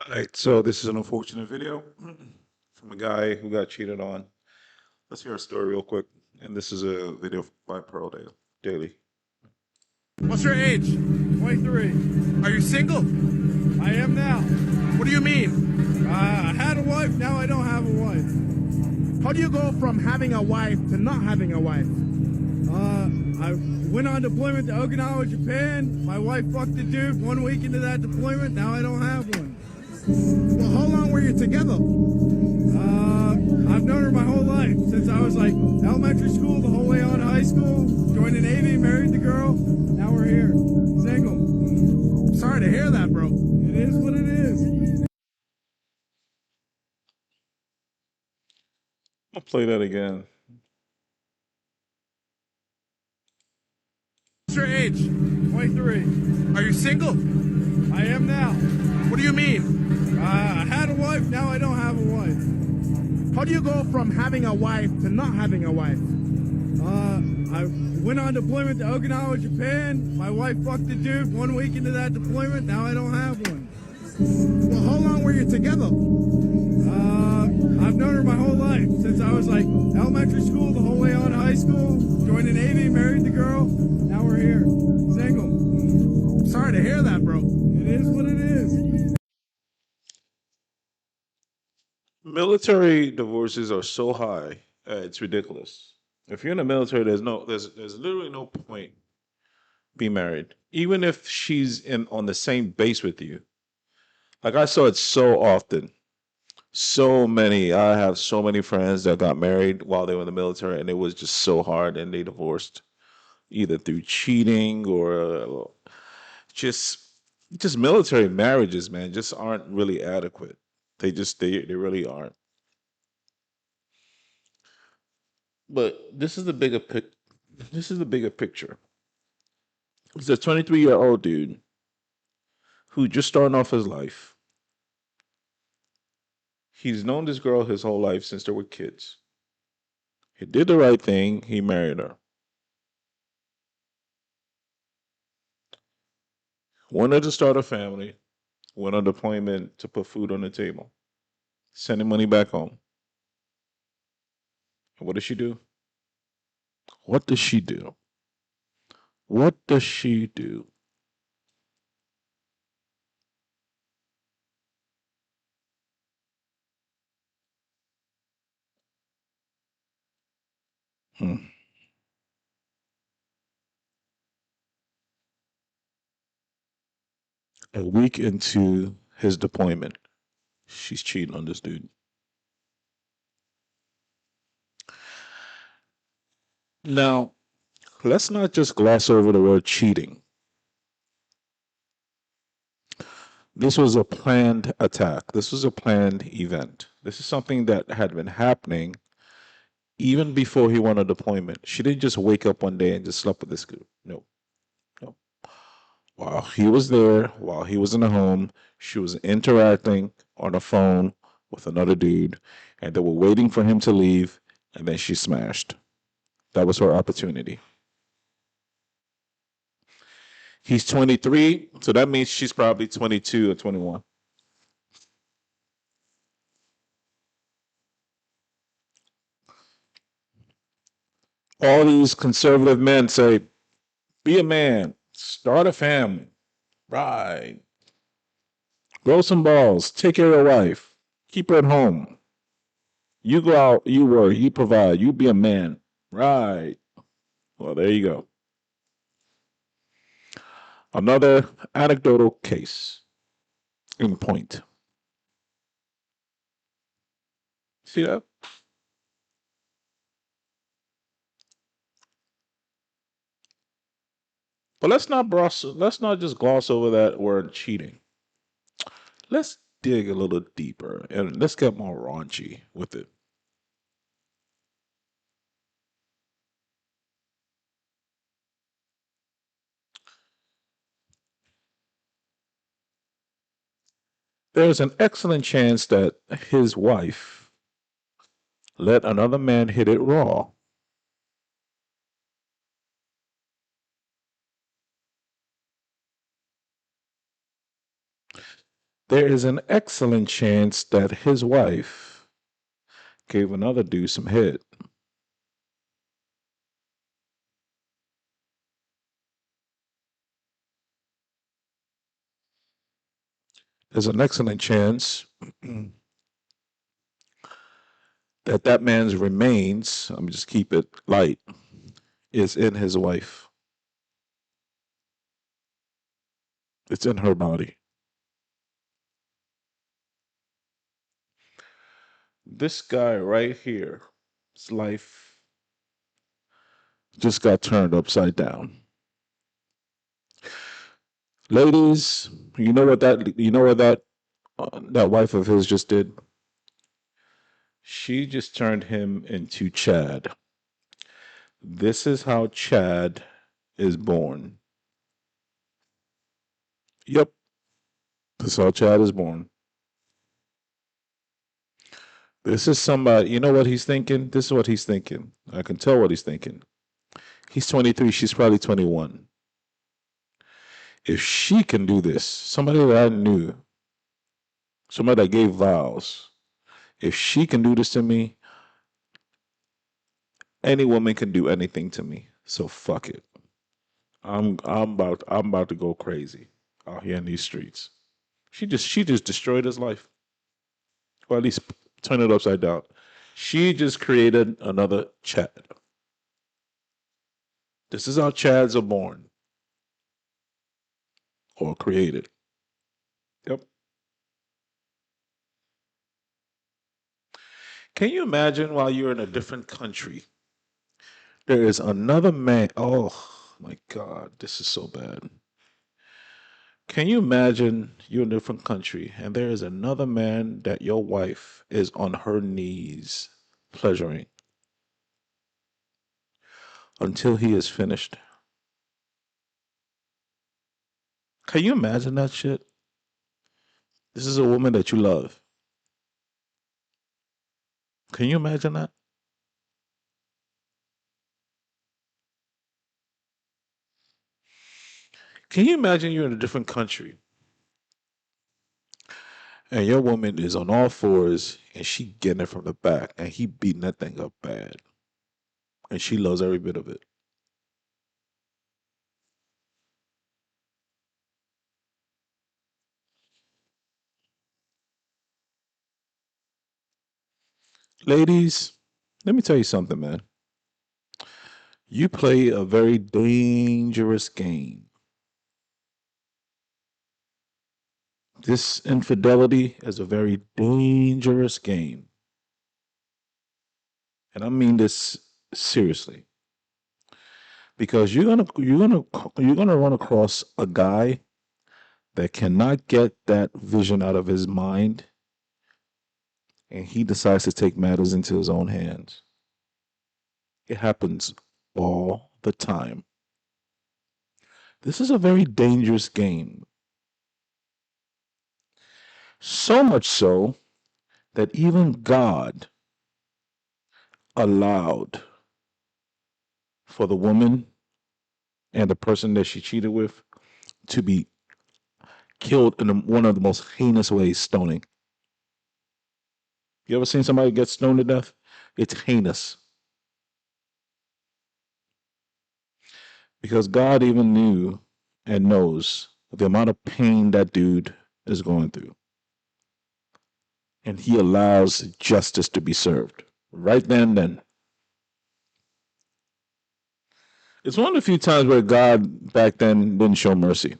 All right, so this is an unfortunate video from a guy who got cheated on. Let's hear a story real quick. And this is a video by Pearl Daily. What's your age? 23. Are you single? I am now. What do you mean? I had a wife, now I don't have a wife. How do you go from having a wife to not having a wife? I went on deployment to Okinawa, Japan. My wife fucked a dude 1 week into that deployment, now I don't have one. Well, how long were you together? I've known her my whole life, since I was like elementary school, the whole way on to high school. Joined the Navy, married the girl. Now we're here, single. Sorry to hear that, bro. It is what it is. I'll play that again. What's your age? 23. Are you single? I am now. What do you mean? I had a wife, now I don't have a wife. How do you go from having a wife to not having a wife? I went on deployment to Okinawa, Japan. My wife fucked a dude 1 week into that deployment, now I don't have one. Well, how long were you together? I've known her my whole life, since I was like elementary school, the whole way on to high school. Joined the Navy, married the girl. Now we're here, single. Sorry to hear that, bro. It is what it is. Military divorces are so high, it's ridiculous. If you're in the military, there's literally no point being married, even if she's in on the same base with you. Like I saw it so often. I have so many friends that got married while they were in the military, and it was just so hard, and they divorced either through cheating or just just military marriages, man, just aren't really adequate. They really aren't. But this is the bigger picture. It's a 23-year-old dude who just starting off his life. He's known this girl his whole life since they were kids. He did the right thing. He married her. Wanted to start a family. Went on deployment to put food on the table. Sending money back home. And what does she do? What does she do? What does she do? Hmm. A week into his deployment, she's cheating on this dude. Now, let's not just gloss over the word cheating. This was a planned attack. This was a planned event. This is something that had been happening even before he went on deployment. She didn't just wake up one day and just slept with this dude. No, no. While he was there, while he was in the home, she was interacting on the phone with another dude, and they were waiting for him to leave, and then she smashed. That was her opportunity. He's 23, so that means she's probably 22 or 21. All these conservative men say, be a man, start a family, right? Grow some balls, take care of your wife, keep her at home. You go out, you work, you provide, you be a man, right? Well, there you go. Another anecdotal case in point. See that? But let's not just gloss over that word cheating. Let's dig a little deeper and let's get more raunchy with it. There's an excellent chance that his wife let another man hit it raw. there is an excellent chance that his wife gave another dude some head. There's an excellent chance that that man's remains, I'm just keep it light, is in his wife. It's in her body. This guy right here, his life just got turned upside down. Ladies, you know what that wife of his just did? She just turned him into Chad. This is how Chad is born. Yep, this is how Chad is born. This is somebody, you know what he's thinking? This is what he's thinking. I can tell what he's thinking. He's 23, she's probably 21. If she can do this, somebody that I knew, somebody that gave vows, if she can do this to me, any woman can do anything to me. So fuck it. I'm about to go crazy out here in these streets. She just destroyed his life. Or at least turn it upside down. She just created another Chad. This is how Chads are born or created. Yep. Can you imagine while you're in a different country, there is another man? Oh my God, this is so bad. Can you imagine you're in a different country and there is another man that your wife is on her knees pleasuring until he is finished? Can you imagine that shit? This is a woman that you love. Can you imagine that? Can you imagine you're in a different country and your woman is on all fours and she getting it from the back and he beating that thing up bad and she loves every bit of it? Ladies, let me tell you something, man. You play a very dangerous game. This infidelity is a very dangerous game. And I mean this seriously because you're going to run across a guy that cannot get that vision out of his mind and he decides to take matters into his own hands. It happens all the time. This is a very dangerous game. So much so that even God allowed for the woman and the person that she cheated with to be killed in one of the most heinous ways, stoning. You ever seen somebody get stoned to death? It's heinous because God even knew and knows the amount of pain that dude is going through. And he allows justice to be served right then and then. It's one of the few times where God back then didn't show mercy.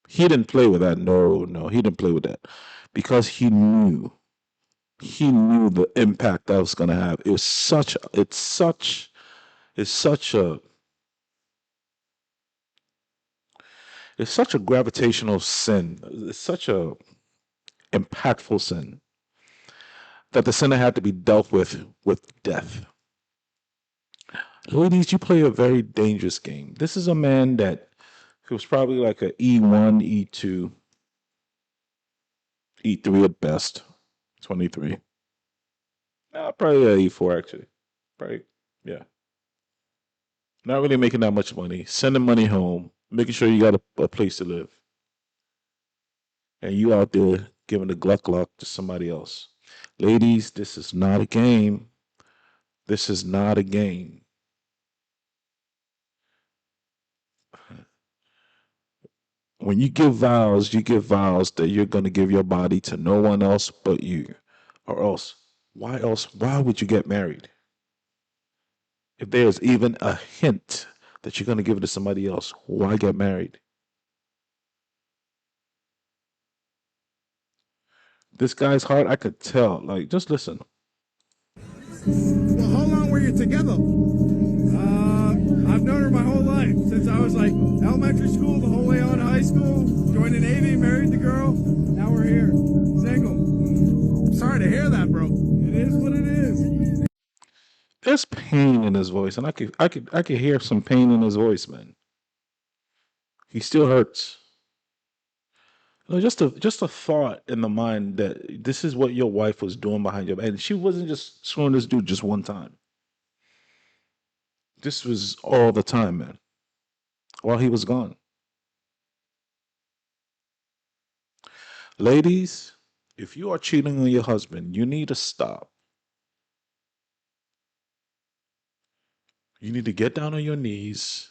He didn't play with that. No, no, he didn't play with that because he knew the impact that was going to have. It's such a, it's such a gravitational sin. It's such a impactful sin that the sinner had to be dealt with death. Ladies, you play a very dangerous game. This is a man that was probably like a E1, E2, E3 at best. 23. Probably a E4 actually. Probably, yeah. Not really making that much money. Sending money home. Making sure you got a place to live. and you out there giving the gluck gluck to somebody else. Ladies, this is not a game. This is not a game. When you give vows that you're going to give your body to no one else but you. Or else, why would you get married? If there's even a hint that you're going to give it to somebody else, why get married? This guy's heart, I could tell. Like, just listen. Well, how long were you together? I've known her my whole life since I was like elementary school the whole way on to high school. Joined the Navy, married the girl. Now we're here, single. Sorry to hear that, bro. It is what it is. There's pain in his voice, and I could hear some pain in his voice, man. He still hurts. You know, just a thought in the mind that this is what your wife was doing behind your back, and she wasn't just screwing this dude just one time. This was all the time, man. While he was gone. Ladies, if you are cheating on your husband, you need to stop. You need to get down on your knees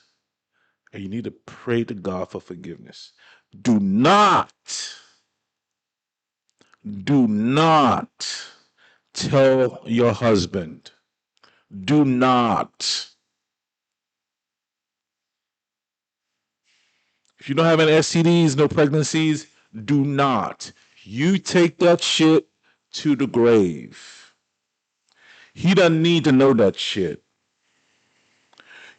and you need to pray to God for forgiveness. Do not, do not tell your husband. Do not. If you don't have any STDs, no pregnancies, do not. You take that shit to the grave. He doesn't need to know that shit.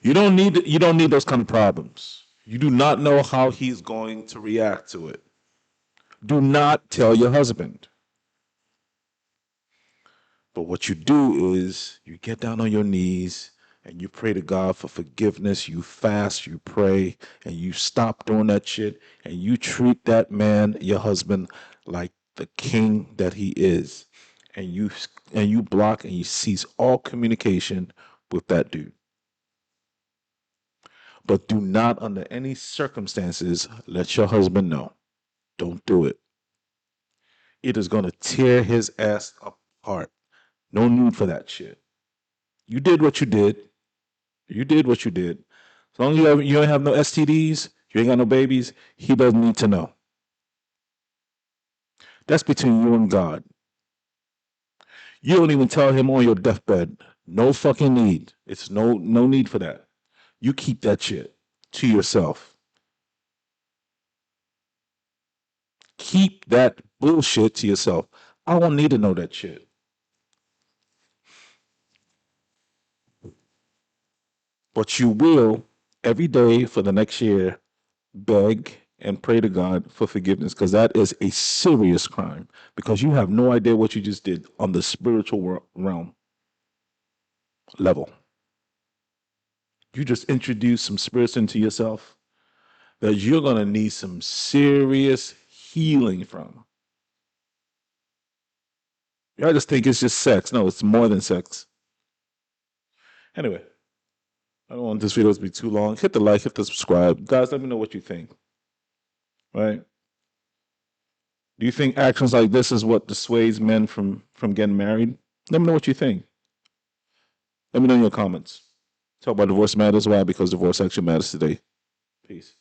You don't need those kind of problems. You do not know how he's going to react to it. Do not tell your husband. But what you do is you get down on your knees and you pray to God for forgiveness. You fast, you pray, and you stop doing that shit. And you treat that man, your husband, like the king that he is. And you block and you cease all communication with that dude. But do not, under any circumstances, let your husband know. Don't do it. It is going to tear his ass apart. No need for that shit. You did what you did. You did what you did. As long as you don't have no STDs, you ain't got no babies, he doesn't need to know. That's between you and God. You don't even tell him on your deathbed. No fucking need. It's no need for that. You keep that shit to yourself. Keep that bullshit to yourself. I don't need to know that shit. But you will every day for the next year beg and pray to God for forgiveness because that is a serious crime because you have no idea what you just did on the spiritual realm level. You just introduced some spirits into yourself that you're going to need some serious healing from. I just think it's just sex. No, it's more than sex. Anyway, I don't want this video to be too long. Hit the like, hit the subscribe. Guys, let me know what you think. Right? Do you think actions like this is what dissuades men from getting married? Let me know what you think. Let me know in your comments. Talk about divorce matters. Why? Because divorce actually matters today. Peace.